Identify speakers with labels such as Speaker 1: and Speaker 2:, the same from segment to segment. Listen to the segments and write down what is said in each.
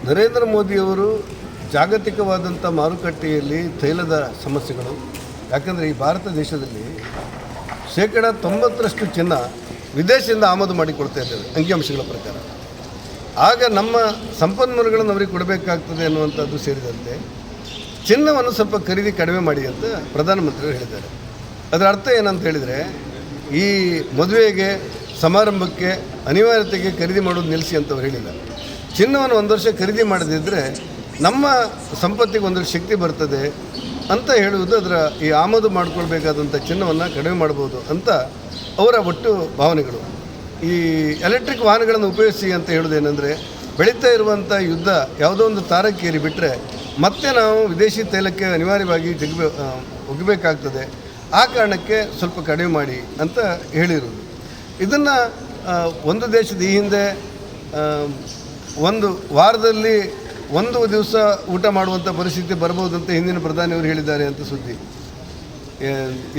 Speaker 1: ನರೇಂದ್ರ ಮೋದಿಯವರು ಜಾಗತಿಕವಾದಂಥ ಮಾರುಕಟ್ಟೆಯಲ್ಲಿ ತೈಲದ ಸಮಸ್ಯೆಗಳು, ಯಾಕಂದರೆ ಈ ಭಾರತ ದೇಶದಲ್ಲಿ 90% ಚಿನ್ನ ವಿದೇಶದಿಂದ ಆಮದು ಮಾಡಿಕೊಳ್ತಾ ಇದ್ದೇವೆ ಅಂಕಿಅಂಶಗಳ ಪ್ರಕಾರ. ಆಗ ನಮ್ಮ ಸಂಪನ್ಮೂಲಗಳನ್ನು ಅವರಿಗೆ ಕೊಡಬೇಕಾಗ್ತದೆ ಅನ್ನುವಂಥದ್ದು ಸೇರಿದಂತೆ ಚಿನ್ನವನ್ನು ಸ್ವಲ್ಪ ಖರೀದಿ ಕಡಿಮೆ ಮಾಡಿ ಅಂತ ಪ್ರಧಾನಮಂತ್ರಿಗಳು ಹೇಳಿದ್ದಾರೆ. ಅದರ ಅರ್ಥ ಏನಂತ ಹೇಳಿದರೆ, ಈ ಮದುವೆಗೆ ಸಮಾರಂಭಕ್ಕೆ ಅನಿವಾರ್ಯತೆಗೆ ಖರೀದಿ ಮಾಡೋದು ನಿಲ್ಲಿಸಿ ಅಂತವ್ರು ಹೇಳಿಲ್ಲ. ಚಿನ್ನವನ್ನು ಒಂದು ವರ್ಷ ಖರೀದಿ ಮಾಡದಿದ್ದರೆ ನಮ್ಮ ಸಂಪತ್ತಿಗೆ ಒಂದಷ್ಟು ಶಕ್ತಿ ಬರ್ತದೆ ಅಂತ ಹೇಳುವುದು. ಅದರ ಈ ಆಮದು ಮಾಡಿಕೊಳ್ಬೇಕಾದಂಥ ಚಿನ್ನವನ್ನು ಕಡಿಮೆ ಮಾಡ್ಬೋದು ಅಂತ ಅವರ ಒಟ್ಟು ಭಾವನೆಗಳು. ಈ ಎಲೆಕ್ಟ್ರಿಕ್ ವಾಹನಗಳನ್ನು ಉಪಯೋಗಿಸಿ ಅಂತ ಹೇಳೋದೇನೆಂದರೆ, ಬೆಳೀತಾ ಇರುವಂಥ ಯುದ್ಧ ಯಾವುದೋ ಒಂದು ತಾರಕ್ಕೇರಿ ಬಿಟ್ಟರೆ ಮತ್ತೆ ನಾವು ವಿದೇಶಿ ತೈಲಕ್ಕೆ ಅನಿವಾರ್ಯವಾಗಿ ಒಗ್ಗಬೇಕಾಗ್ತದೆ. ಆ ಕಾರಣಕ್ಕೆ ಸ್ವಲ್ಪ ಕಡಿಮೆ ಮಾಡಿ ಅಂತ ಹೇಳಿರೋದು. ಇದನ್ನು ಒಂದು ದೇಶದ ಈ ಹಿಂದೆ ಒಂದು ವಾರದಲ್ಲಿ ಒಂದು ದಿವಸ ಊಟ ಮಾಡುವಂಥ ಪರಿಸ್ಥಿತಿ ಬರ್ಬೋದು ಅಂತ ಹಿಂದಿನ ಪ್ರಧಾನಿಯವರು ಹೇಳಿದ್ದಾರೆ ಅಂತ ಸುದ್ದಿ.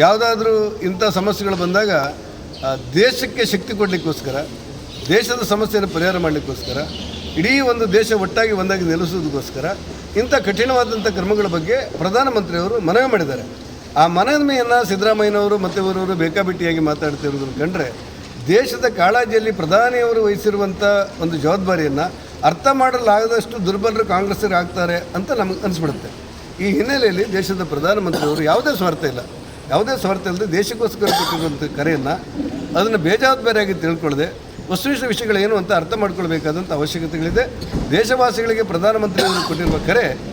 Speaker 1: ಯಾವುದಾದ್ರೂ ಇಂಥ ಸಮಸ್ಯೆಗಳು ಬಂದಾಗ ದೇಶಕ್ಕೆ ಶಕ್ತಿ ಕೊಡಲಿಕ್ಕೋಸ್ಕರ, ದೇಶದ ಸಮಸ್ಯೆಯನ್ನು ಪರಿಹಾರ ಮಾಡಲಿಕ್ಕೋಸ್ಕರ, ಇಡೀ ಒಂದು ದೇಶ ಒಟ್ಟಾಗಿ ಒಂದಾಗಿ ನಿಲ್ಲಿಸೋದಕ್ಕೋಸ್ಕರ ಇಂಥ ಕಠಿಣವಾದಂಥ ಕ್ರಮಗಳ ಬಗ್ಗೆ ಪ್ರಧಾನಮಂತ್ರಿಯವರು ಮನವಿ ಮಾಡಿದ್ದಾರೆ. ಆ ಮನವಿಯನ್ನು ಸಿದ್ದರಾಮಯ್ಯನವರು ಮತ್ತು ಇವರವರು ಬೇಕಾಬಿಟ್ಟಿಯಾಗಿ ಮಾತಾಡ್ತಿರೋದನ್ನು ಕಂಡ್ರೆ, ದೇಶದ ಕಾಳಜಿಯಲ್ಲಿ ಪ್ರಧಾನಿಯವರು ವಹಿಸಿರುವಂಥ ಒಂದು ಜವಾಬ್ದಾರಿಯನ್ನು ಅರ್ಥ ಮಾಡಲಾಗದಷ್ಟು ದುರ್ಬಲರು ಕಾಂಗ್ರೆಸ್ಸರು ಆಗ್ತಾರೆ ಅಂತ ನಮಗೆ ಅನಿಸ್ಬಿಡುತ್ತೆ. ಈ ಹಿನ್ನೆಲೆಯಲ್ಲಿ ದೇಶದ ಪ್ರಧಾನಮಂತ್ರಿಯವರು ಯಾವುದೇ ಸ್ವಾರ್ಥ ಇಲ್ಲದೆ ದೇಶಕ್ಕೋಸ್ಕರ ಕೊಟ್ಟಿರುವಂಥ ಕರೆಯನ್ನು ಅದನ್ನು ಬೇಜವಾಬ್ದಾರಿಯಾಗಿ ತಿಳ್ಕೊಳ್ಳದೆ ವಸ್ತುನಿಷ್ಠ ವಿಷಯಗಳೇನು ಅಂತ ಅರ್ಥ ಮಾಡ್ಕೊಳ್ಬೇಕಾದಂಥ ಅವಶ್ಯಕತೆಗಳಿದೆ. ದೇಶವಾಸಿಗಳಿಗೆ ಪ್ರಧಾನಮಂತ್ರಿಯವರು ಕೊಟ್ಟಿರುವ ಕರೆ